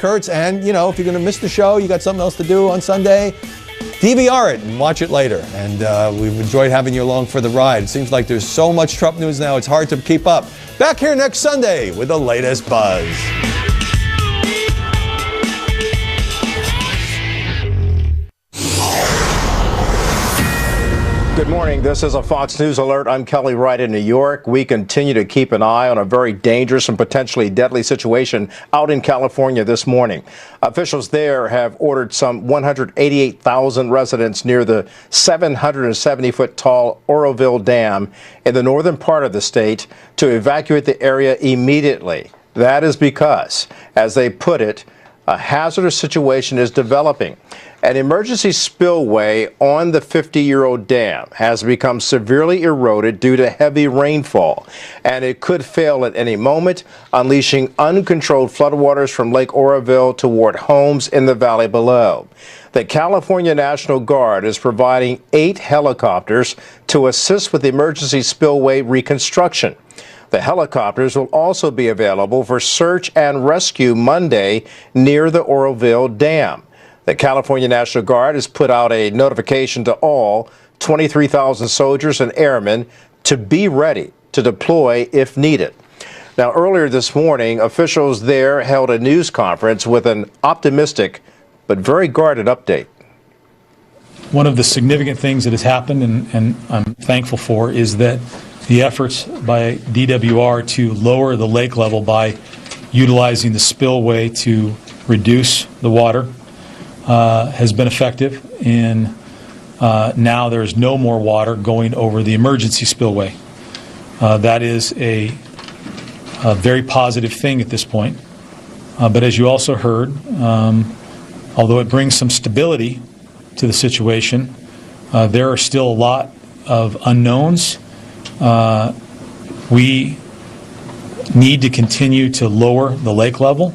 Kurtz. And, you know, if you're going to miss the show, you got something else to do on Sunday, DVR it and watch it later. And we've enjoyed having you along for the ride. It seems like there's so much Trump news now, it's hard to keep up. Back here next Sunday with the latest buzz. Good morning. This is a Fox News alert. I'm Kelly Wright in New York. We continue to keep an eye on a very dangerous and potentially deadly situation out in California this morning. Officials there have ordered some 188,000 residents near the 770-foot tall Oroville Dam in the northern part of the state to evacuate the area immediately. That is because, as they put it, a hazardous situation is developing. An emergency spillway on the 50-year-old dam has become severely eroded due to heavy rainfall, and it could fail at any moment, unleashing uncontrolled floodwaters from Lake Oroville toward homes in the valley below. The California National Guard is providing 8 helicopters to assist with emergency spillway reconstruction. The helicopters will also be available for search and rescue Monday near the Oroville Dam. The California National Guard has put out a notification to all 23,000 soldiers and airmen to be ready to deploy if needed. Now, earlier this morning, officials there held a news conference with an optimistic but very guarded update. One of the significant things that has happened, and I'm thankful for, is that the efforts by DWR to lower the lake level by utilizing the spillway to reduce the water has been effective, and now there is no more water going over the emergency spillway. That is a very positive thing at this point. But as you also heard, although it brings some stability to the situation, there are still a lot of unknowns. We need to continue to lower the lake level,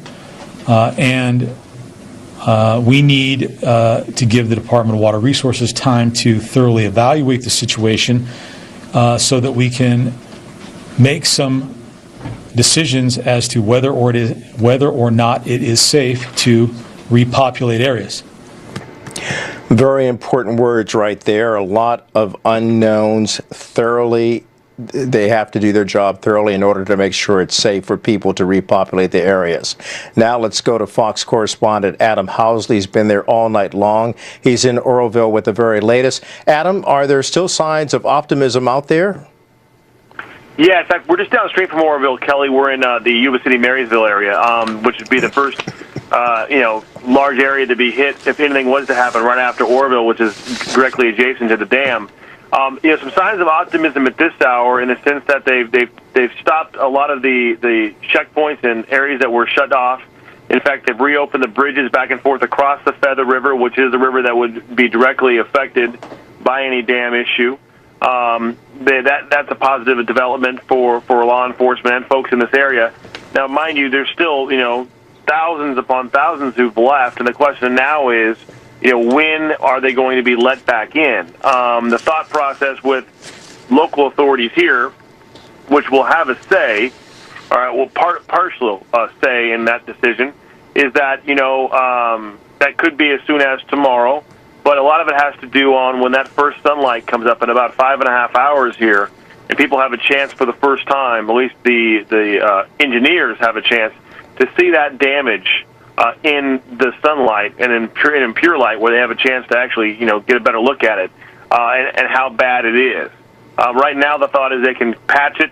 and we need to give the Department of Water Resources time to thoroughly evaluate the situation so that we can make some decisions as to whether or not it is safe to repopulate areas. Very important words right there. A lot of unknowns. They have to do their job thoroughly in order to make sure it's safe for people to repopulate the areas. Now let's go to Fox correspondent Adam Housley. He's been there all night long. He's in Oroville with the very latest. Adam, are there still signs of optimism out there? Yeah, in fact, we're just down the street from Oroville, Kelly. We're in the Yuba City, Marysville area, which would be the first, large area to be hit if anything was to happen right after Oroville, which is directly adjacent to the dam. Some signs of optimism at this hour in the sense that they've stopped a lot of the checkpoints in areas that were shut off. In fact, they've reopened the bridges back and forth across the Feather River, which is the river that would be directly affected by any dam issue. That's a positive development for law enforcement and folks in this area. Now, mind you, there's still, thousands upon thousands who've left, and the question now is, when are they going to be let back in? The thought process with local authorities here, which will have a say, partial say in that decision, is that, that could be as soon as tomorrow, but a lot of it has to do on when that first sunlight comes up in about 5.5 hours here, and people have a chance for the first time, at least the engineers have a chance to see that damage in the sunlight and in pure light, where they have a chance to actually, get a better look at it and how bad it is. Right now, the thought is they can patch it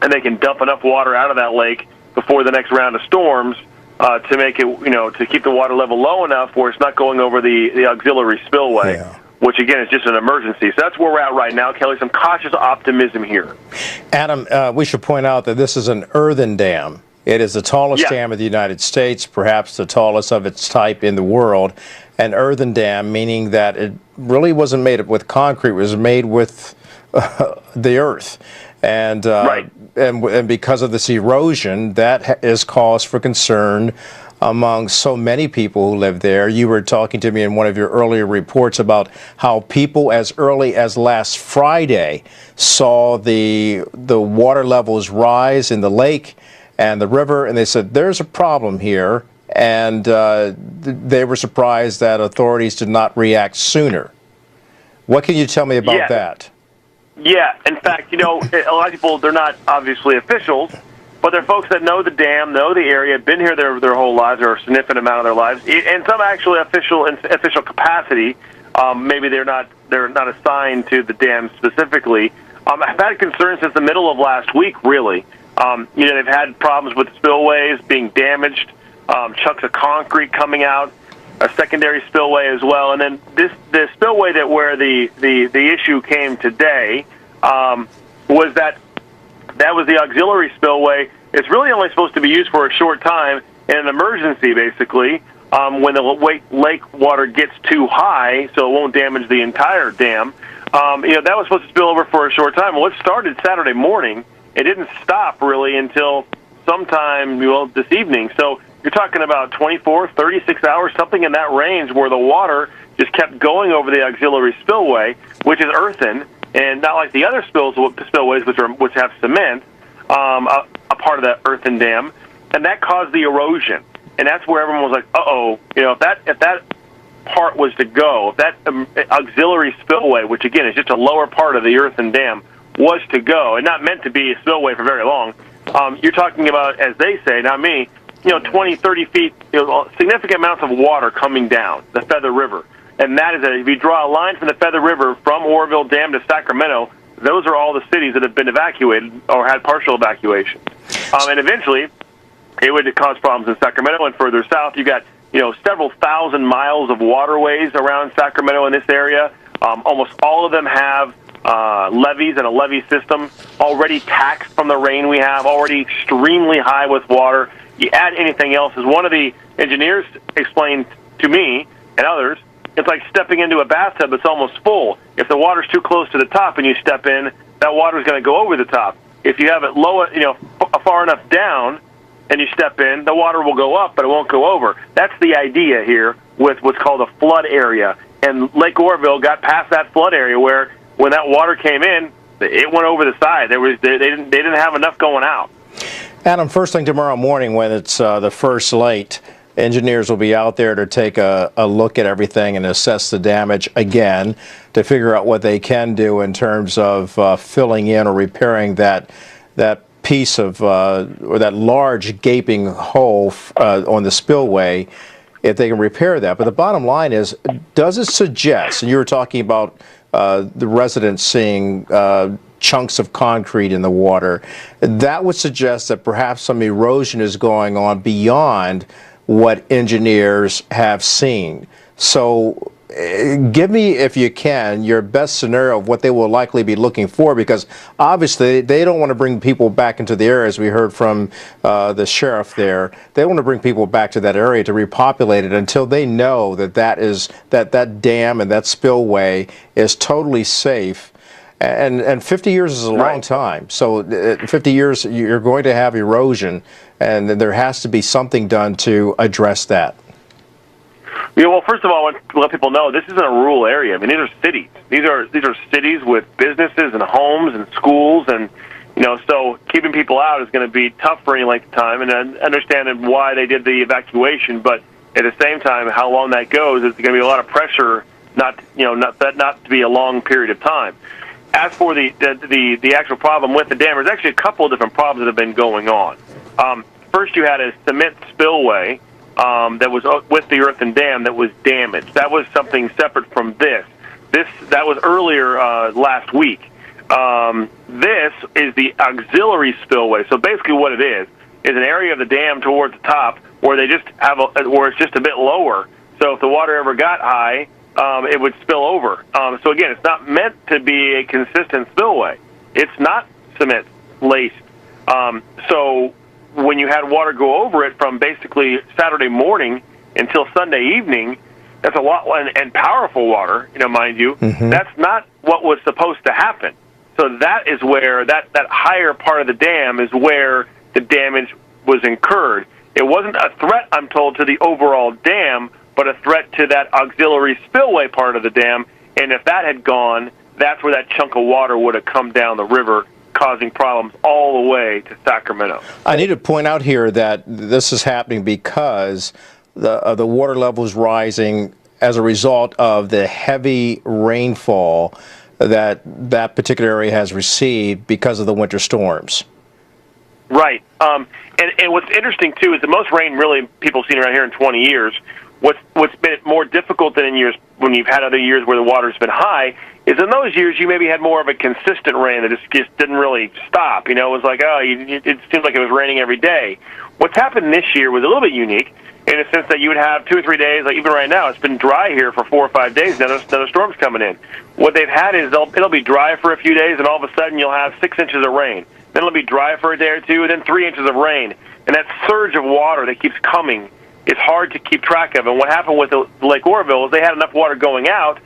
and they can dump enough water out of that lake before the next round of storms to make it, to keep the water level low enough where it's not going over the auxiliary spillway, which again is just an emergency. So that's where we're at right now, Kelly. Some cautious optimism here. Adam, we should point out that this is an earthen dam. It is the tallest dam of the United States, perhaps the tallest of its type in the world. An earthen dam, meaning that it really wasn't made with concrete, it was made with the earth. And, and because of this erosion, that is cause for concern among so many people who live there. You were talking to me in one of your earlier reports about how people as early as last Friday saw the water levels rise in the lake and the river, and they said, there's a problem here, and they were surprised that authorities did not react sooner. What can you tell me about that? Yeah, in fact, a lot of people, they're not obviously officials, but they're folks that know the dam, know the area, been here their whole lives or a significant amount of their lives, and some actually official capacity. Maybe they're not assigned to the dam specifically. I've had concerns since the middle of last week, really. They've had problems with spillways being damaged, chunks of concrete coming out, a secondary spillway as well, and then the spillway where the issue came today was that was the auxiliary spillway. It's really only supposed to be used for a short time in an emergency, basically, when the lake water gets too high, so it won't damage the entire dam. That was supposed to spill over for a short time. Well, it started Saturday morning. It didn't stop really until sometime this evening. So you're talking about 24, 36 hours, something in that range, where the water just kept going over the auxiliary spillway, which is earthen, and not like the other spillways, which have cement, a part of that earthen dam, and that caused the erosion. And that's where everyone was like, uh-oh, if that part was to go, if that auxiliary spillway, which again is just a lower part of the earthen dam, was to go, and not meant to be a spillway for very long, you're talking about, as they say, not me, 20, 30 feet, significant amounts of water coming down the Feather River. And that is, if you draw a line from the Feather River from Oroville Dam to Sacramento, those are all the cities that have been evacuated or had partial evacuations. And eventually, it would cause problems in Sacramento and further south. You've got, several thousand miles of waterways around Sacramento in this area. Almost all of them have levees and a levee system already taxed from the rain we have, already extremely high with water. You add anything else, as one of the engineers explained to me and others, it's like stepping into a bathtub that's almost full. If the water's too close to the top and you step in, that water's going to go over the top. If you have it low, far enough down and you step in, the water will go up, but it won't go over. That's the idea here with what's called a flood area. And Lake Oroville got past that flood area where when that water came in, it went over the side. They didn't have enough going out. Adam, first thing tomorrow morning when it's the first light, engineers will be out there to take a look at everything and assess the damage again to figure out what they can do in terms of filling in or repairing that piece of or that large gaping hole on the spillway, if they can repair that. But the bottom line is, does it suggest, and you were talking about the residents seeing chunks of concrete in the water, that would suggest that perhaps some erosion is going on beyond what engineers have seen. So give me, if you can, your best scenario of what they will likely be looking for, because obviously they don't want to bring people back into the area, as we heard from the sheriff there. They want to bring people back to that area to repopulate it until they know that that dam and that spillway is totally safe. And 50 years is a long time. So 50 years, you're going to have erosion, and there has to be something done to address that. Yeah, well, first of all, I want to let people know this isn't a rural area. I mean, these are cities. These are cities with businesses and homes and schools, and so keeping people out is going to be tough for any length of time. And understanding why they did the evacuation, but at the same time, how long that goes is going to be a lot of pressure. Not to be a long period of time. As for the actual problem with the dam, there's actually a couple of different problems that have been going on. First, you had a cement spillway that was with the earthen dam that was damaged. That was something separate from this. That was earlier last week. This is the auxiliary spillway. So basically, what it is an area of the dam towards the top where they just have where it's just a bit lower. So if the water ever got high, it would spill over. So again, it's not meant to be a consistent spillway. It's not cement laced. So when you had water go over it from basically Saturday morning until Sunday evening, that's a lot, and powerful water, mind you. Mm-hmm. That's not what was supposed to happen. So that is where that higher part of the dam is where the damage was incurred. It wasn't a threat, I'm told, to the overall dam, but a threat to that auxiliary spillway part of the dam. And if that had gone, that's where that chunk of water would have come down the river, causing problems all the way to Sacramento. I need to point out here that this is happening because the water level is rising as a result of the heavy rainfall that particular area has received because of the winter storms. Right. And what's interesting, too, is the most rain really people have seen around here in 20 years. What's been more difficult than in years when you've had other years where the water's been high is in those years you maybe had more of a consistent rain that just didn't really stop. You know, it was like, it seemed like it was raining every day. What's happened this year was a little bit unique in a sense that you would have 2 or 3 days, like even right now, it's been dry here for 4 or 5 days. Now the storm's coming in. What they've had is it'll be dry for a few days, and all of a sudden you'll have 6 inches of rain. Then it'll be dry for a day or two, and then 3 inches of rain. And that surge of water that keeps coming is hard to keep track of. And what happened with Lake Oroville is they had enough water going out,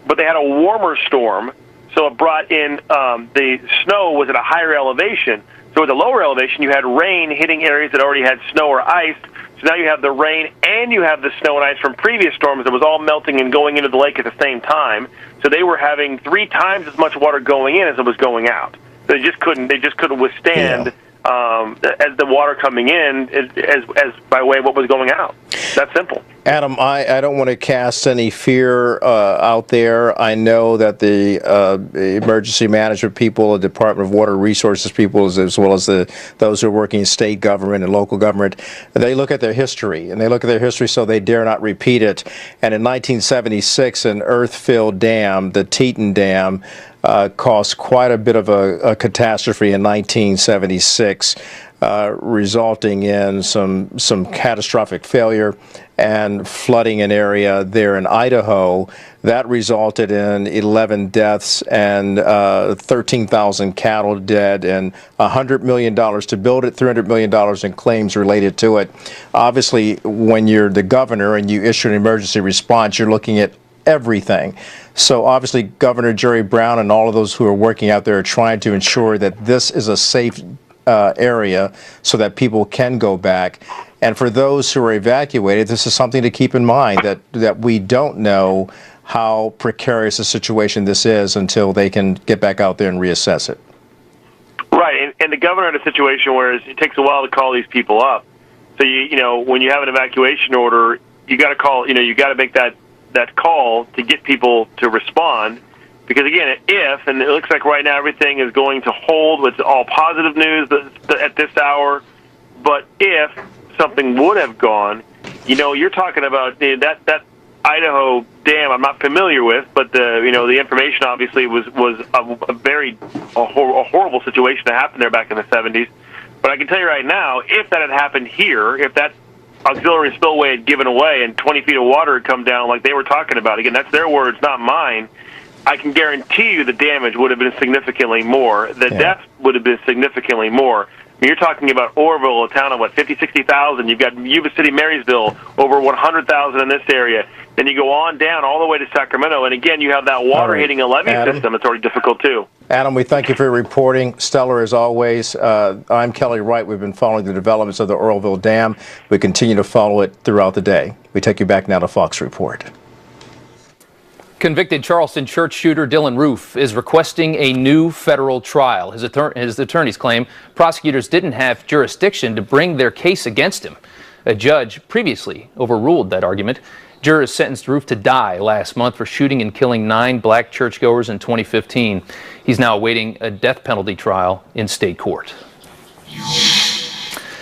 but they had a warmer storm, so it brought in the snow was at a higher elevation. So at the lower elevation, you had rain hitting areas that already had snow or ice. So now you have the rain and you have the snow and ice from previous storms that was all melting and going into the lake at the same time. So they were having 3 times as much water going in as it was going out. They just couldn't withstand as the water coming in as by way of what was going out. That's simple. Adam, I don't want to cast any fear out there. I know that the emergency management people, the Department of Water Resources people, as well as those who are working in state government and local government, they look at their history, so they dare not repeat it. And in 1976, an earth-filled dam, the Teton Dam, caused quite a bit of a catastrophe in 1976, resulting in some catastrophic failure and flooding an area there in Idaho. That resulted in 11 deaths and 13,000 cattle dead and $100 million to build it, $300 million in claims related to it. Obviously, when you're the governor and you issue an emergency response, you're looking at everything. So obviously Governor Jerry Brown and all of those who are working out there are trying to ensure that this is a safe area so that people can go back. And for those who are evacuated, this is something to keep in mind, that we don't know how precarious a situation this is until they can get back out there and reassess it. Right, and the governor in a situation where it takes a while to call these people up. So you know when you have an evacuation order, you got to call. You got to make that call to get people to respond. Because again, and it looks like right now everything is going to hold with all positive news at this hour. But if something would have gone, you're talking about that Idaho dam. I'm not familiar with, but the information obviously was a horrible situation to happen there back in the 70s. But I can tell you right now, if that had happened here, if that auxiliary spillway had given away and 20 feet of water had come down like they were talking about, again, that's their words, not mine, I can guarantee you the damage would have been significantly more. The deaths would have been significantly more. I mean, you're talking about Oroville, a town of, 50, 60,000. You've got Yuba City, Marysville, over 100,000 in this area. Then you go on down all the way to Sacramento, and again, you have that water hitting a levee system. It's already difficult, too. Adam, we thank you for your reporting. Stellar as always. I'm Kelly Wright. We've been following the developments of the Oroville Dam. We continue to follow it throughout the day. We take you back now to Fox Report. Convicted Charleston church shooter Dylan Roof is requesting a new federal trial. His attorneys claim prosecutors didn't have jurisdiction to bring their case against him. A judge previously overruled that argument. Jurors sentenced Roof to die last month for shooting and killing 9 black churchgoers in 2015. He's now awaiting a death penalty trial in state court.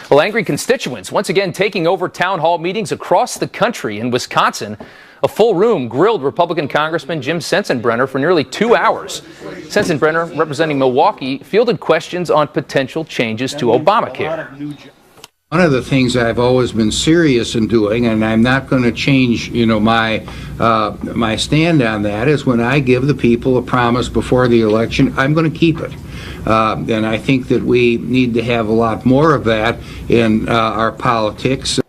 Well, angry constituents once again taking over town hall meetings across the country. In Wisconsin, a full room grilled Republican Congressman Jim Sensenbrenner for nearly 2 hours. Sensenbrenner, representing Milwaukee, fielded questions on potential changes to Obamacare. One of the things I've always been serious in doing, and I'm not going to change, my stand on that, is when I give the people a promise before the election, I'm going to keep it. And I think that we need to have a lot more of that in our politics.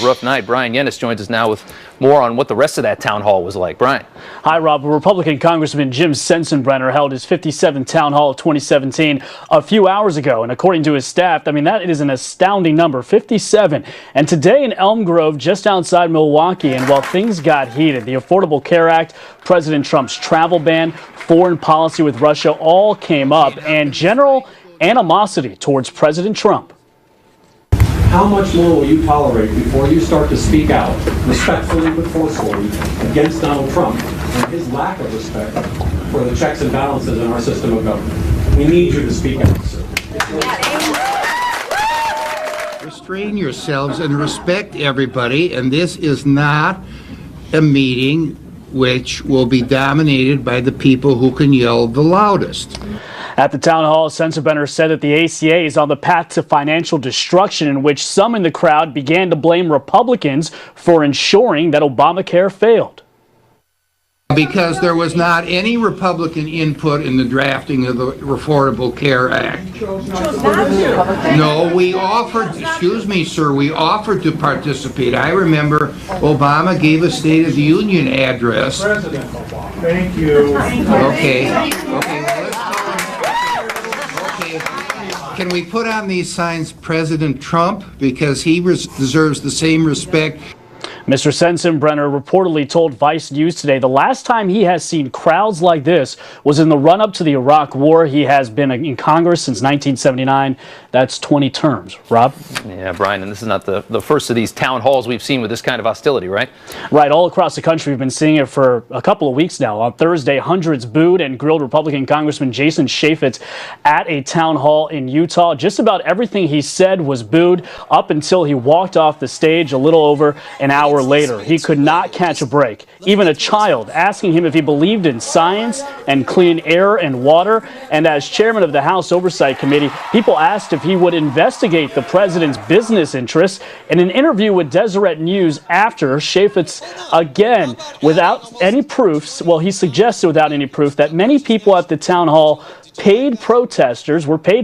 a rough night. Brian Yennis joins us now with more on what the rest of that town hall was like. Brian. Hi, Rob. Republican Congressman Jim Sensenbrenner held his 57th town hall of 2017 a few hours ago. And according to his staff, I mean, that is an astounding number, 57. And today in Elm Grove, just outside Milwaukee, and while things got heated, the Affordable Care Act, President Trump's travel ban, foreign policy with Russia all came up, and general animosity towards President Trump. How much more will you tolerate before you start to speak out, respectfully but forcefully, against Donald Trump and his lack of respect for the checks and balances in our system of government? We need you to speak out, sir. Restrain yourselves and respect everybody, and this is not a meeting which will be dominated by the people who can yell the loudest. At the town hall, Sensenbrenner said that the ACA is on the path to financial destruction, in which some in the crowd began to blame Republicans for ensuring that Obamacare failed. Because there was not any Republican input in the drafting of the Affordable Care Act. No, we offered, excuse me, sir, we offered to participate. I remember Obama gave a State of the Union address. President Obama. Thank you. Okay, well, let's go. Can we put on these signs President Trump, because he deserves the same respect? Mr. Sensenbrenner reportedly told Vice News today the last time he has seen crowds like this was in the run-up to the Iraq War. He has been in Congress since 1979. That's 20 terms. Rob? Yeah, Brian, and this is not the first of these town halls we've seen with this kind of hostility, right? Right. All across the country, we've been seeing it for a couple of weeks now. On Thursday, hundreds booed and grilled Republican Congressman Jason Chaffetz at a town hall in Utah. Just about everything he said was booed up until he walked off the stage a little over an hour later. He could not catch a break. Even a child asking him if he believed in science and clean air and water. And as chairman of the House Oversight Committee, people asked if he would investigate the president's business interests. In an interview with Deseret News after, Chaffetz, again, without any proofs, well, he suggested without any proof that many people at the town hall were paid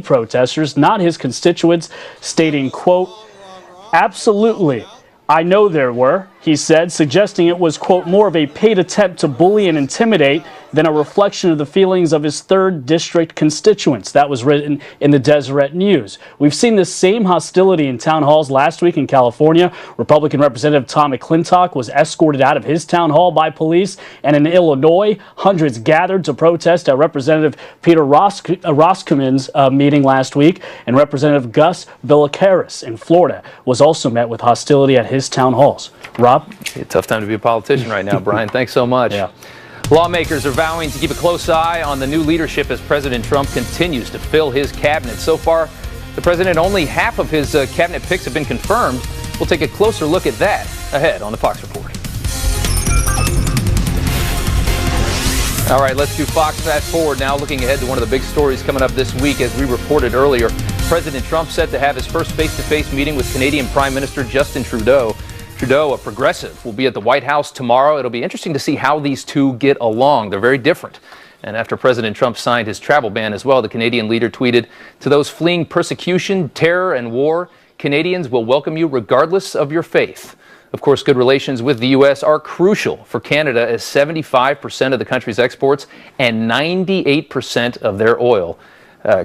protesters, not his constituents, stating, quote, "Absolutely. I know there were," he said, suggesting it was, quote, more of a paid attempt to bully and intimidate than a reflection of the feelings of his 3rd District constituents. That was written in the Deseret News. We've seen this same hostility in town halls last week in California. Republican Representative Tom McClintock was escorted out of his town hall by police, and in Illinois, hundreds gathered to protest at Representative Peter Roscommons' meeting last week, and Representative Gus Villaccaris in Florida was also met with hostility at his town halls. Rob? It's a tough time to be a politician right now, Brian. Thanks so much. Yeah. Lawmakers are vowing to keep a close eye on the new leadership as President Trump continues to fill his cabinet. So far, the president, only half of his cabinet picks have been confirmed. We'll take a closer look at that ahead on the Fox Report. All right, let's do Fox Fast Forward now, looking ahead to one of the big stories coming up this week. As we reported earlier, President Trump set to have his first face-to-face meeting with Canadian Prime Minister Justin Trudeau. Trudeau, a progressive, will be at the White House tomorrow. It'll be interesting to see how these two get along. They're very different. And after President Trump signed his travel ban as well, the Canadian leader tweeted, "To those fleeing persecution, terror, and war, Canadians will welcome you regardless of your faith." Of course, good relations with the U.S. are crucial for Canada, as 75% of the country's exports and 98% of their oil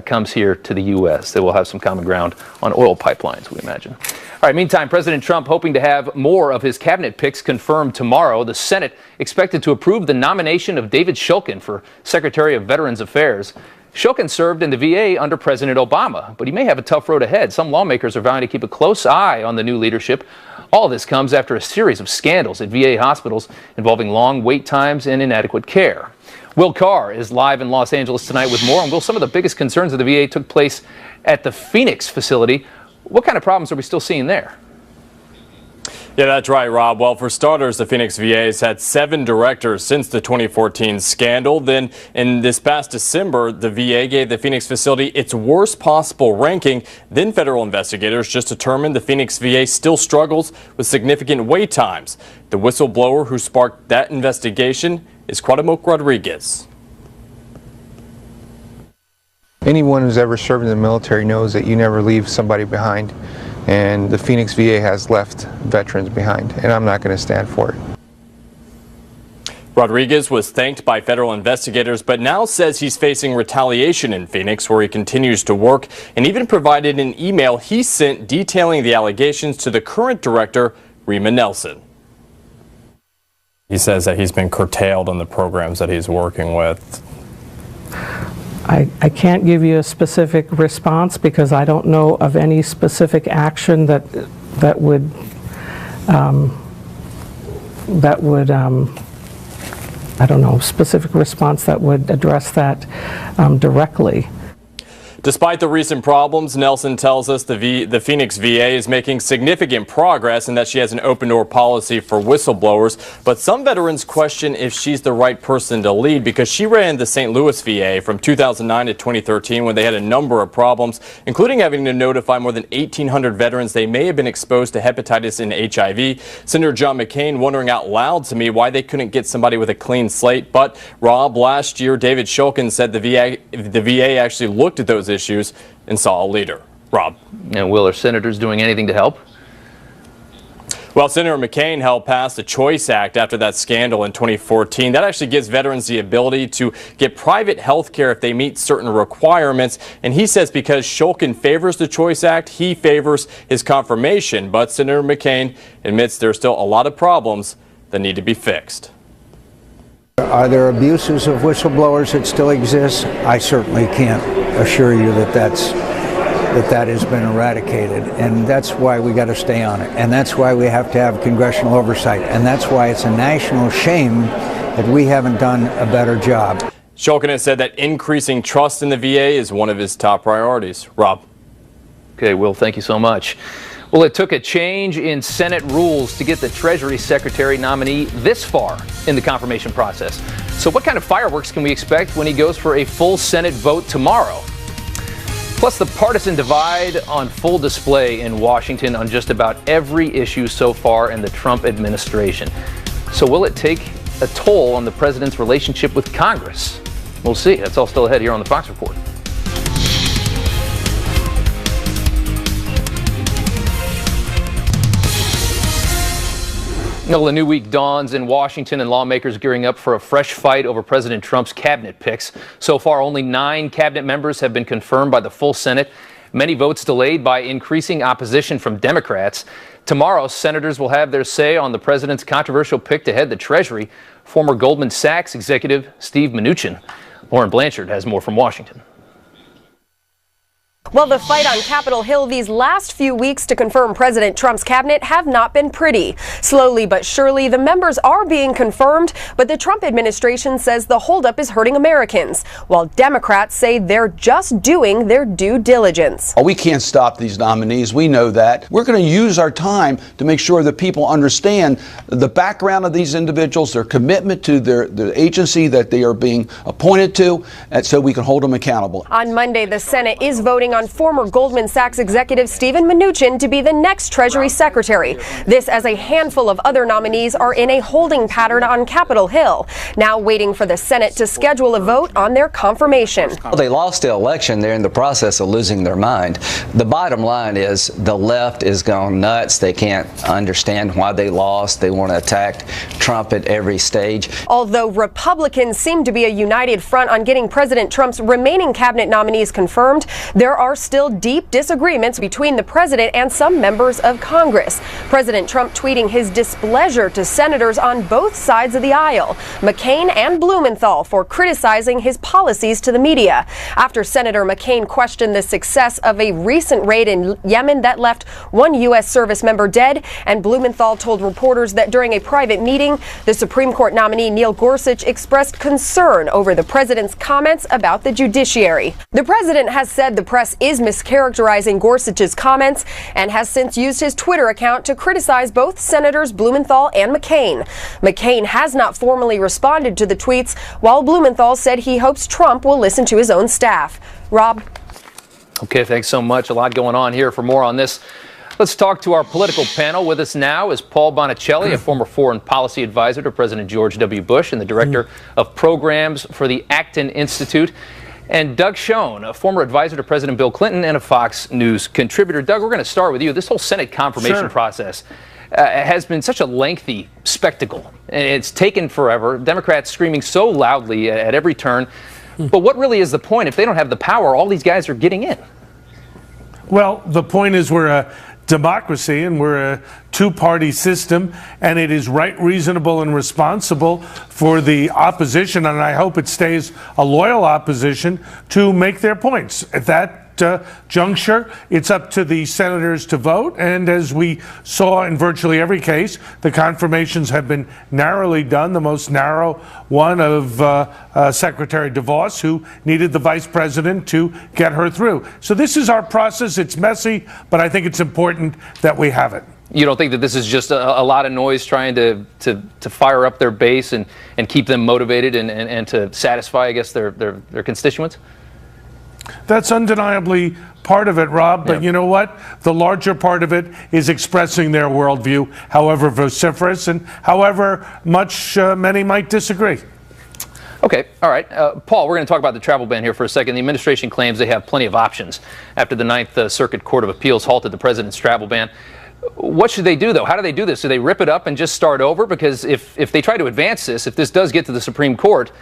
comes here to the U.S. They will have some common ground on oil pipelines, we imagine. All right, meantime, President Trump hoping to have more of his cabinet picks confirmed tomorrow. The Senate expected to approve the nomination of David Shulkin for Secretary of Veterans Affairs. Shulkin served in the VA under President Obama, but he may have a tough road ahead. Some lawmakers are vowing to keep a close eye on the new leadership. All this comes after a series of scandals at VA hospitals involving long wait times and inadequate care. Will Carr is live in Los Angeles tonight with more. And Will, some of the biggest concerns of the VA took place at the Phoenix facility. What kind of problems are we still seeing there? Yeah, that's right, Rob. Well, for starters, the Phoenix VA has had 7 directors since the 2014 scandal. Then, in this past December, the VA gave the Phoenix facility its worst possible ranking. Then federal investigators just determined the Phoenix VA still struggles with significant wait times. The whistleblower who sparked that investigation is Cuauhtemoc Rodriguez. Anyone who's ever served in the military knows that you never leave somebody behind. and the Phoenix VA has left veterans behind, and I'm not going to stand for it. Rodriguez was thanked by federal investigators, but now says he's facing retaliation in Phoenix, where he continues to work, and even provided an email he sent detailing the allegations to the current director, Rima Nelson. He says that he's been curtailed in the programs that he's working with. I can't give you a specific response because I don't know of any specific action that would I don't know, specific response that would address that directly. Despite the recent problems, Nelson tells us the Phoenix VA is making significant progress and that she has an open-door policy for whistleblowers. But some veterans question if she's the right person to lead because she ran the St. Louis VA from 2009 to 2013 when they had a number of problems, including having to notify more than 1,800 veterans they may have been exposed to hepatitis and HIV. Senator John McCain wondering out loud to me why they couldn't get somebody with a clean slate. But, Rob, last year David Shulkin said the VA actually looked at those issues and saw a leader. Rob. And will our senators doing anything to help? Well, Senator McCain helped pass the Choice Act after that scandal in 2014. That actually gives veterans the ability to get private health care if they meet certain requirements. And he says because Shulkin favors the Choice Act, he favors his confirmation. But Senator McCain admits there's still a lot of problems that need to be fixed. Are there abuses of whistleblowers that still exist? I certainly can't assure you that that has been eradicated, and that's why we got to stay on it, and that's why we have to have congressional oversight, and that's why it's a national shame that we haven't done a better job. Shulkin has said that increasing trust in the VA is one of his top priorities. Rob. Okay, Will, thank you so much. Well, it took a change in Senate rules to get the Treasury Secretary nominee this far in the confirmation process. So what kind of fireworks can we expect when he goes for a full Senate vote tomorrow? Plus, the partisan divide on full display in Washington on just about every issue so far in the Trump administration. So will it take a toll on the president's relationship with Congress? We'll see. That's all still ahead here on the Fox Report. Well, a new week dawns in Washington and lawmakers gearing up for a fresh fight over President Trump's cabinet picks. So far, only 9 cabinet members have been confirmed by the full Senate. Many votes delayed by increasing opposition from Democrats. Tomorrow, senators will have their say on the president's controversial pick to head the Treasury. Former Goldman Sachs executive Steve Mnuchin. Lauren Blanchard has more from Washington. Well, the fight on Capitol Hill these last few weeks to confirm President Trump's cabinet have not been pretty. Slowly but surely, the members are being confirmed, but the Trump administration says the holdup is hurting Americans, while Democrats say they're just doing their due diligence. We can't stop these nominees. We know that. We're going to use our time to make sure that people understand the background of these individuals, their commitment to the agency that they are being appointed to, and so we can hold them accountable. On Monday, the Senate is voting on former Goldman Sachs executive Steven Mnuchin to be the next Treasury Secretary. This as a handful of other nominees are in a holding pattern on Capitol Hill, now waiting for the Senate to schedule a vote on their confirmation. Well, they lost the election. They're in the process of losing their mind. The bottom line is the left is gone nuts. They can't understand why they lost. They want to attack Trump at every stage. Although Republicans seem to be a united front on getting President Trump's remaining cabinet nominees confirmed, there are still deep disagreements between the president and some members of Congress. President Trump tweeting his displeasure to senators on both sides of the aisle, McCain and Blumenthal, for criticizing his policies to the media. After Senator McCain questioned the success of a recent raid in Yemen that left one U.S. service member dead, and Blumenthal told reporters that during a private meeting, the Supreme Court nominee Neil Gorsuch expressed concern over the president's comments about the judiciary. The president has said the press is mischaracterizing Gorsuch's comments and has since used his Twitter account to criticize both Senators Blumenthal and McCain. McCain has not formally responded to the tweets, while Blumenthal said he hopes Trump will listen to his own staff. Rob? Okay, thanks so much. A lot going on here. For more on this, let's talk to our political panel. With us now is Paul Bonicelli, a former foreign policy advisor to President George W. Bush and the director of programs for the Acton Institute. and Doug Schoen, a former advisor to President Bill Clinton and a Fox News contributor. Doug, we're going to start with you. This whole Senate confirmation process has been such a lengthy spectacle. It's taken forever. Democrats screaming so loudly at every turn. But what really is the point? If they don't have the power, all these guys are getting in. Well, the point is we're a democracy and we're a two-party system, and it is right, reasonable, and responsible for the opposition, and I hope it stays a loyal opposition, to make their points. At that juncture, it's up to the senators to vote, and as we saw in virtually every case, the confirmations have been narrowly done, the most narrow one of Secretary DeVos, who needed the vice president to get her through. So this is our process. It's messy, but I think it's important that we have it. You don't think that this is just a lot of noise trying to fire up their base and keep them motivated and to satisfy, I guess, their constituents? That's undeniably part of it, Rob, but you know what? The larger part of it is expressing their worldview, however vociferous and however much many might disagree. Okay, all right. Paul, we're going to talk about the travel ban here for a second. The administration claims they have plenty of options after the Ninth Circuit Court of Appeals halted the president's travel ban. What should they do, though? How do they do this? Do they rip it up and just start over? Because if they try to advance this, if this does get to the Supreme Court,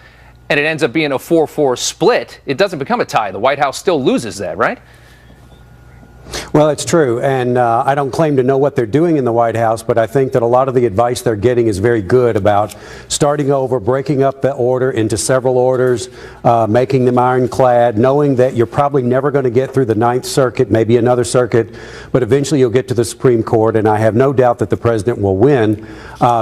and it ends up being a 4-4 split, it doesn't become a tie. The White House still loses that, right? Well, it's true, and I don't claim to know what they're doing in the White House, but I think that a lot of the advice they're getting is very good about starting over, breaking up the order into several orders, making them ironclad, knowing that you're probably never going to get through the Ninth Circuit, maybe another circuit, but eventually you'll get to the Supreme Court, and I have no doubt that the president will win.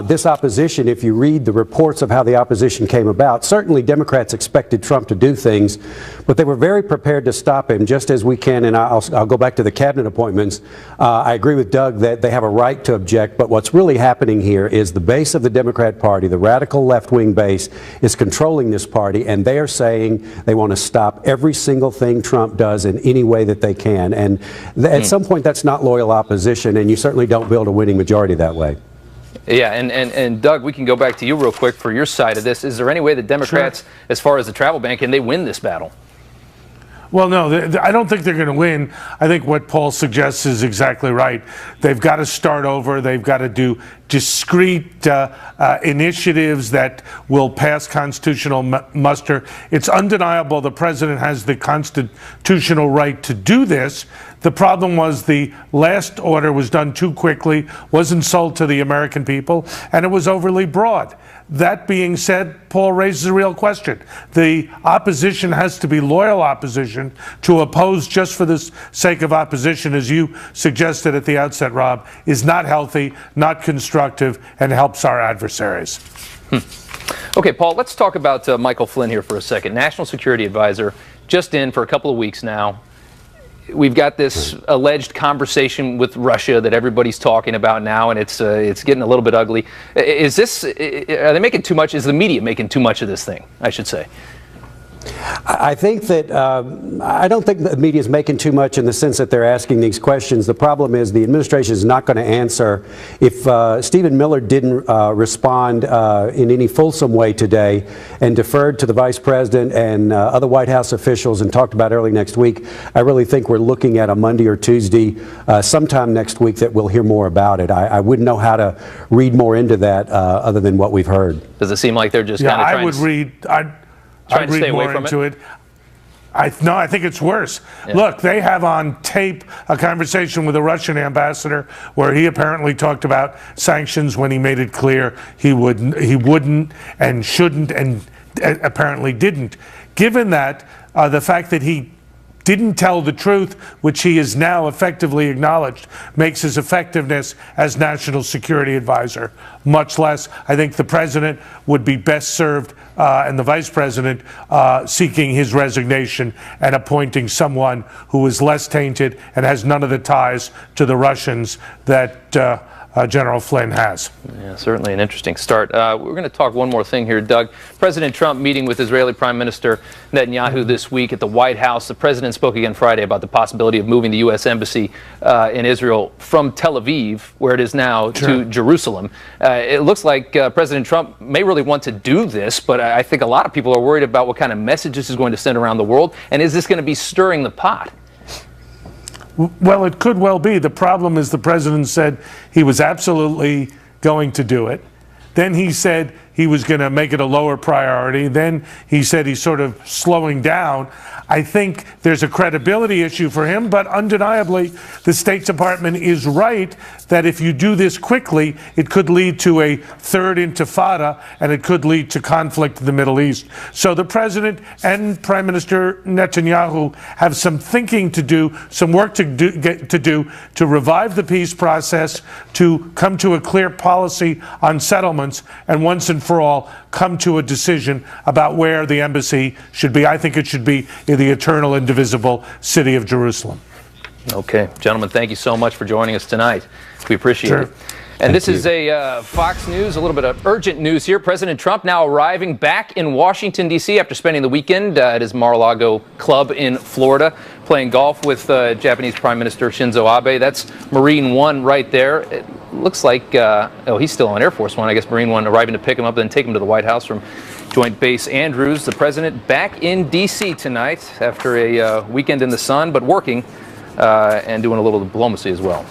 This opposition, if you read the reports of how the opposition came about, certainly Democrats expected Trump to do things, but they were very prepared to stop him, just as we can, and I'll go back to the cabinet appointments. I agree with Doug that they have a right to object, but what's really happening here is the base of the Democrat Party, the radical left-wing base, is controlling this party, and they are saying they want to stop every single thing Trump does in any way that they can. And at some point, that's not loyal opposition, and you certainly don't build a winning majority that way. Yeah, and Doug, we can go back to you real quick for your side of this. Is there any way that Democrats, as far as the travel ban, can they win this battle? Well, no, I don't think they're going to win. I think what Paul suggests is exactly right. They've got to start over. They've got to do discrete initiatives that will pass constitutional muster. It's undeniable the president has the constitutional right to do this. The problem was the last order was done too quickly, wasn't sold to the American people, and it was overly broad. That being said, Paul raises a real question. The opposition has to be loyal opposition. To oppose just for the sake of opposition, as you suggested at the outset, Rob, is not healthy, not constructive, and helps our adversaries. Okay, Paul, let's talk about Michael Flynn here for a second. National Security Advisor, just in for a couple of weeks now. We've got this alleged conversation with Russia that everybody's talking about now, and it's getting a little bit ugly. Are they making too much? Is the media making too much of this thing, I should say? I think that I don't think the media is making too much in the sense that they're asking these questions. The problem is the administration is not going to answer. If Stephen Miller didn't respond in any fulsome way today and deferred to the vice president and other White House officials and talked about early next week, I really think we're looking at a Monday or Tuesday sometime next week that we'll hear more about it. I wouldn't know how to read more into that other than what we've heard. Does it seem like they're just kind of trying I'd read more into it. I think it's worse. Yeah. Look, they have on tape a conversation with the Russian ambassador where he apparently talked about sanctions when he made it clear he wouldn't and shouldn't and apparently didn't. Given that, the fact that he didn't tell the truth, which he has now effectively acknowledged, makes his effectiveness as National Security Advisor much less. I think the president would be best served and the vice president seeking his resignation and appointing someone who is less tainted and has none of the ties to the Russians that General Flynn has. Yeah, certainly an interesting start. We're going to talk one more thing here, Doug. President Trump meeting with Israeli Prime Minister Netanyahu this week at the White House. The president spoke again Friday about the possibility of moving the U.S. Embassy in Israel from Tel Aviv, where it is now, to Jerusalem. It looks like President Trump may really want to do this, but I think a lot of people are worried about what kind of message this is going to send around the world, and is this going to be stirring the pot? Well, it could well be. The problem is the president said he was absolutely going to do it. Then he said he was going to make it a lower priority. Then he said he's sort of slowing down. I think there's a credibility issue for him, but undeniably the State Department is right that if you do this quickly, it could lead to a third intifada and it could lead to conflict in the Middle East. So the president and Prime Minister Netanyahu have some thinking to do, some work to do to revive the peace process, to come to a clear policy on settlements, and once and for all come to a decision about where the embassy should be. I think it should be in the eternal, indivisible city of Jerusalem. Okay, gentlemen, thank you so much for joining us tonight. We appreciate it. And this is a Fox News, a little bit of urgent news here. President Trump now arriving back in Washington, D.C. after spending the weekend at his Mar-a-Lago club in Florida, playing golf with Japanese Prime Minister Shinzo Abe. That's Marine One right there. It looks like, oh, he's still on Air Force One. I guess Marine One arriving to pick him up, then take him to the White House from Joint Base Andrews. The president back in D.C. tonight after a weekend in the sun, but working and doing a little diplomacy as well.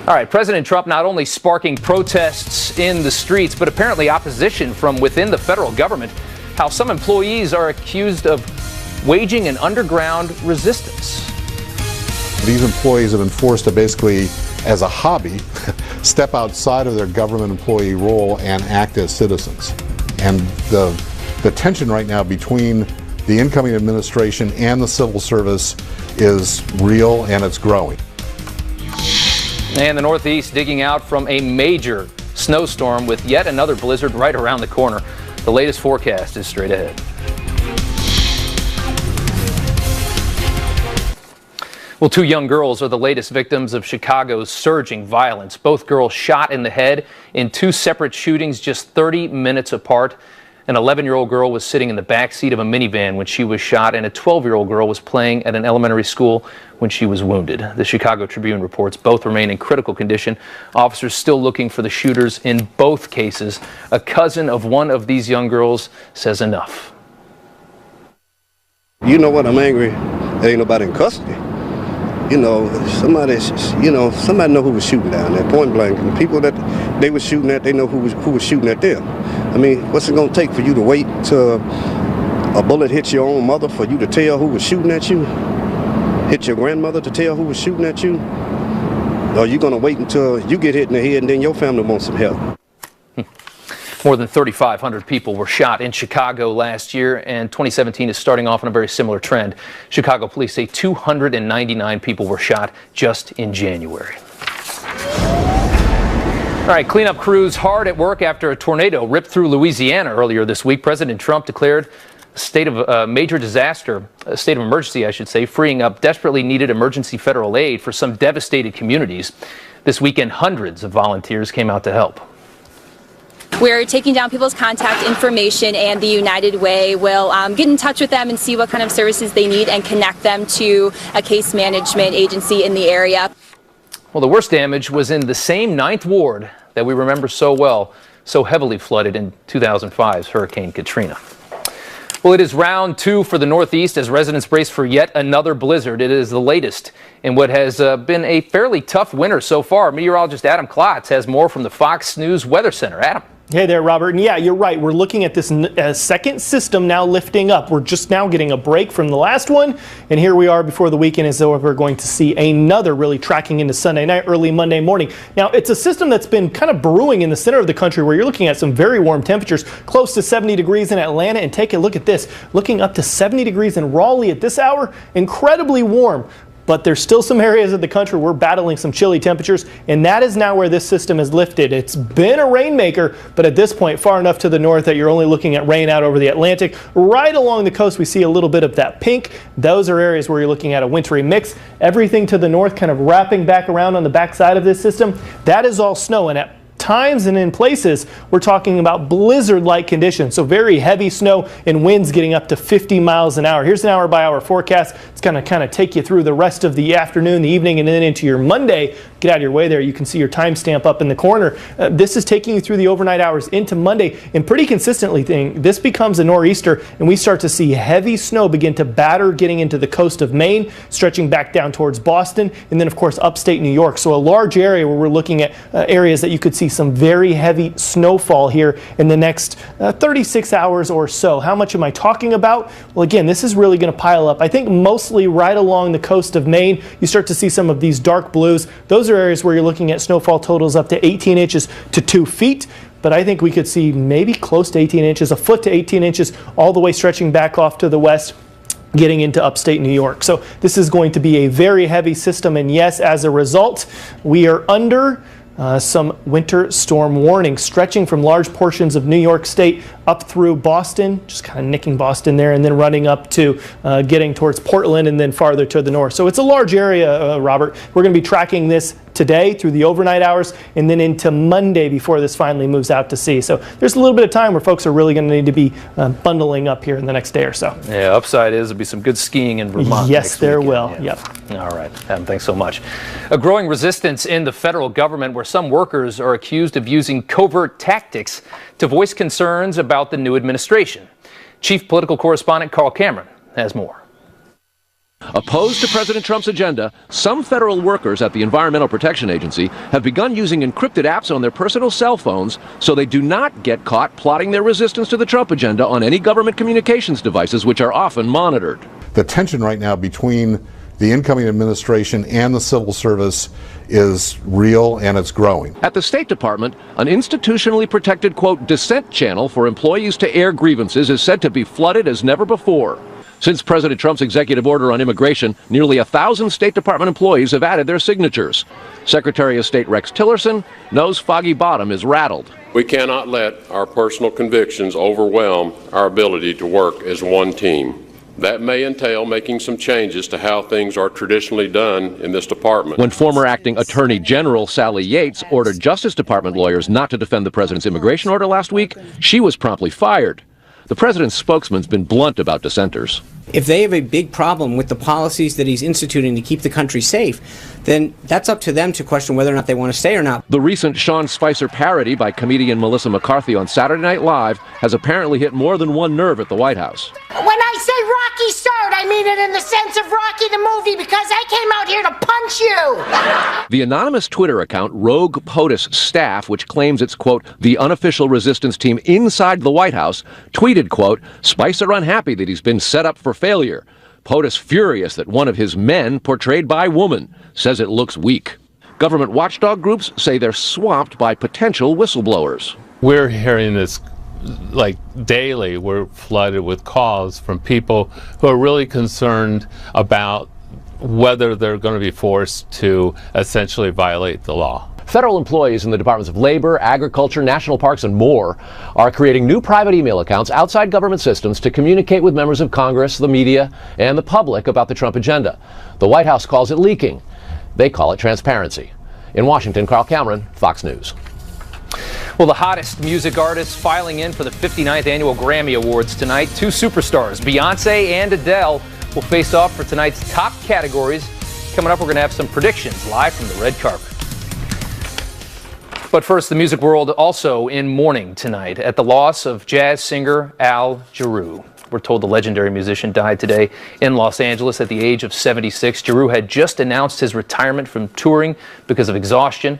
All right, President Trump not only sparking protests in the streets, but apparently opposition from within the federal government. How some employees are accused of waging an underground resistance. These employees have been forced to basically, as a hobby, step outside of their government employee role and act as citizens. And the tension right now between the incoming administration and the civil service is real, and it's growing. And the Northeast digging out from a major snowstorm with yet another blizzard right around the corner. The latest forecast is straight ahead. Well, two young girls are the latest victims of Chicago's surging violence. Both girls shot in the head in two separate shootings just 30 minutes apart. An 11-year-old girl was sitting in the back seat of a minivan when she was shot, and a 12-year-old girl was playing at an elementary school when she was wounded. The Chicago Tribune reports both remain in critical condition. Officers still looking for the shooters in both cases. A cousin of one of these young girls says enough. You know what, I'm angry. There ain't nobody in custody. You know, somebody know who was shooting down there, point blank. And the people that they were shooting at, they know who was shooting at them. I mean, what's it going to take for you to wait till a bullet hits your own mother for you to tell who was shooting at you? Hit your grandmother to tell who was shooting at you? Or are you going to wait until you get hit in the head and then your family wants some help? More than 3,500 people were shot in Chicago last year, and 2017 is starting off on a very similar trend. Chicago police say 299 people were shot just in January. All right, cleanup crews hard at work after a tornado ripped through Louisiana earlier this week. President Trump declared a state of major disaster, a state of emergency, I should say, freeing up desperately needed emergency federal aid for some devastated communities. This weekend, hundreds of volunteers came out to help. We're taking down people's contact information, and the United Way will get in touch with them and see what kind of services they need and connect them to a case management agency in the area. Well, the worst damage was in the same 9th Ward that we remember so well, so heavily flooded in 2005's Hurricane Katrina. Well, it is round 2 for the Northeast as residents brace for yet another blizzard. It is the latest in what has been a fairly tough winter so far. Meteorologist Adam Klotz has more from the Fox News Weather Center. Adam. Hey there, Robert. And yeah, you're right. We're looking at this second system now lifting up. We're just now getting a break from the last one. And here we are before the weekend as though we're going to see another really tracking into Sunday night, early Monday morning. Now, it's a system that's been kind of brewing in the center of the country where you're looking at some very warm temperatures, close to 70 degrees in Atlanta. And take a look at this, looking up to 70 degrees in Raleigh at this hour. Incredibly warm. but there's still some areas of the country we're battling some chilly temperatures, and that is now where this system is lifted. It's been a rainmaker, but at this point far enough to the north that you're only looking at rain out over the Atlantic. Right along the coast we see a little bit of that pink. Those are areas where you're looking at a wintry mix. Everything to the north kind of wrapping back around on the backside of this system, that is all snow, and at times and in places we're talking about blizzard-like conditions, so very heavy snow and winds getting up to 50 miles an hour. Here's an hour-by-hour forecast. It's going to kind of take you through the rest of the afternoon, the evening, and then into your Monday. Get out of your way there. You can see your timestamp up in the corner. This is taking you through the overnight hours into Monday, and pretty consistently this becomes a nor'easter, and we start to see heavy snow begin to batter getting into the coast of Maine, stretching back down towards Boston, and then of course upstate New York. So a large area where we're looking at areas that you could see some very heavy snowfall here in the next 36 hours or so. How much am I talking about? Well, again, this is really going to pile up. I think mostly right along the coast of Maine, you start to see some of these dark blues. Those are areas where you're looking at snowfall totals up to 18 inches to 2 feet. But I think we could see maybe close to 18 inches, a foot to 18 inches, all the way stretching back off to the west, getting into upstate New York. So this is going to be a very heavy system, and yes, as a result, we are under some winter storm warning stretching from large portions of New York State up through Boston, just kind of nicking Boston there, and then running up to getting towards Portland and then farther to the north. So it's a large area, Robert. We're going to be tracking this today through the overnight hours and then into Monday before this finally moves out to sea. So there's a little bit of time where folks are really going to need to be bundling up here in the next day or so. Yeah, upside is there'll be some good skiing in Vermont. Yes, there will. Yeah. Yep. All right, Adam, thanks so much. A growing resistance in the federal government where some workers are accused of using covert tactics to voice concerns about the new administration. Chief political correspondent Carl Cameron has more. Opposed to President Trump's agenda, some federal workers at the Environmental Protection Agency have begun using encrypted apps on their personal cell phones so they do not get caught plotting their resistance to the Trump agenda on any government communications devices, which are often monitored. The tension right now between the incoming administration and the civil service is real, and it's growing. At the State Department, an institutionally protected, quote, dissent channel for employees to air grievances is said to be flooded as never before. Since President Trump's executive order on immigration, nearly 1,000 State Department employees have added their signatures. Secretary of State Rex Tillerson knows Foggy Bottom is rattled. We cannot let our personal convictions overwhelm our ability to work as one team. That may entail making some changes to how things are traditionally done in this department. When former acting Attorney General Sally Yates ordered Justice Department lawyers not to defend the president's immigration order last week, she was promptly fired. The president's spokesman's been blunt about dissenters. If they have a big problem with the policies that he's instituting to keep the country safe, then that's up to them to question whether or not they want to stay or not. The recent Sean Spicer parody by comedian Melissa McCarthy on Saturday Night Live has apparently hit more than one nerve at the White House. When I say Rocky Start, I mean it in the sense of Rocky the movie, because I came out here to punch you. The anonymous Twitter account Rogue POTUS Staff, which claims it's, quote, the unofficial resistance team inside the White House, tweeted, quote, Spicer unhappy that he's been set up for failure. POTUS furious that one of his men, portrayed by woman, says it looks weak. Government watchdog groups say they're swamped by potential whistleblowers. We're hearing this like daily. We're flooded with calls from people who are really concerned about whether they're going to be forced to essentially violate the law. Federal employees in the Departments of Labor, Agriculture, National Parks, and more are creating new private email accounts outside government systems to communicate with members of Congress, the media, and the public about the Trump agenda. The White House calls it leaking. They call it transparency. In Washington, Carl Cameron, Fox News. Well, the hottest music artists filing in for the 59th Annual Grammy Awards tonight. Two superstars, Beyonce and Adele, will face off for tonight's top categories. Coming up, we're going to have some predictions live from the red carpet. But first, the music world also in mourning tonight at the loss of jazz singer Al Jarreau. We're told the legendary musician died today in Los Angeles at the age of 76. Jarreau had just announced his retirement from touring because of exhaustion.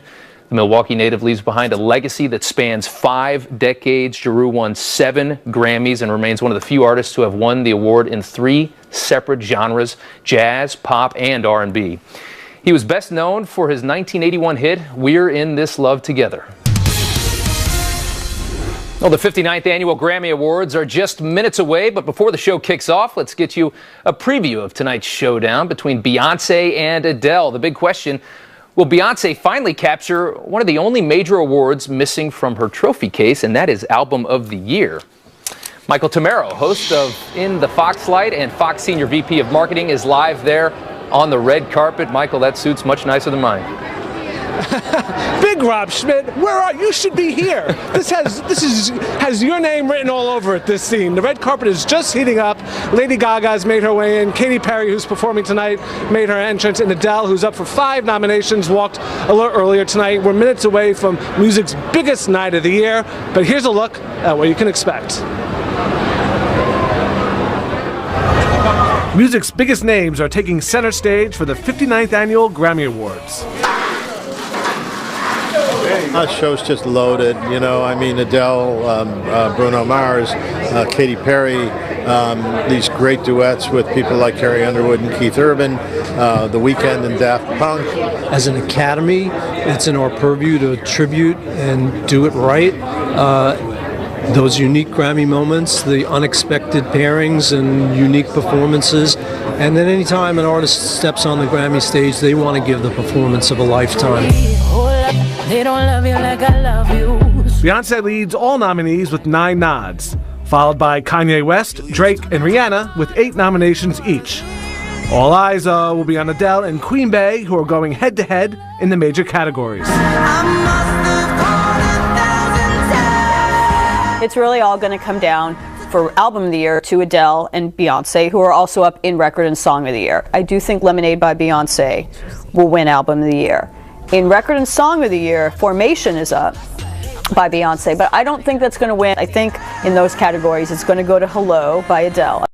The Milwaukee native leaves behind a legacy that spans 5 decades. Jarreau won 7 Grammys and remains one of the few artists to have won the award in 3 separate genres: jazz, pop, and R&B. He was best known for his 1981 hit, We're in This Love Together. Well, the 59th Annual Grammy Awards are just minutes away, but before the show kicks off, let's get you a preview of tonight's showdown between Beyoncé and Adele. The big question, will Beyoncé finally capture one of the only major awards missing from her trophy case, and that is Album of the Year? Michael Tamero, host of In the Fox Light and Fox Senior VP of Marketing, is live there on the red carpet. Michael, that suit's much nicer than mine. Big Rob Schmidt, where are you? Should be here. This has your name written all over it, this scene. The red carpet is just heating up. Lady Gaga's made her way in. Katy Perry, who's performing tonight, made her entrance. And Adele, who's up for 5 nominations, walked a little earlier tonight. We're minutes away from music's biggest night of the year. But here's a look at what you can expect. Music's biggest names are taking center stage for the 59th Annual Grammy Awards. That show's just loaded, you know. I mean, Adele, Bruno Mars, Katy Perry, these great duets with people like Carrie Underwood and Keith Urban, The Weeknd and Daft Punk. As an academy, it's in our purview to tribute and do it right. Those unique Grammy moments, the unexpected pairings and unique performances. And then anytime an artist steps on the Grammy stage, they want to give the performance of a lifetime. They don't love you like I love you. Beyoncé leads all nominees with 9 nods, followed by Kanye West, Drake, and Rihanna with 8 nominations each. All eyes will be on Adele and Queen Bey, who are going head-to-head in the major categories. It's really all going to come down for Album of the Year to Adele and Beyoncé, who are also up in Record and Song of the Year. I do think Lemonade by Beyoncé will win Album of the Year. In Record and Song of the Year, Formation is up by Beyoncé, but I don't think that's going to win. I think in those categories it's going to go to Hello by Adele.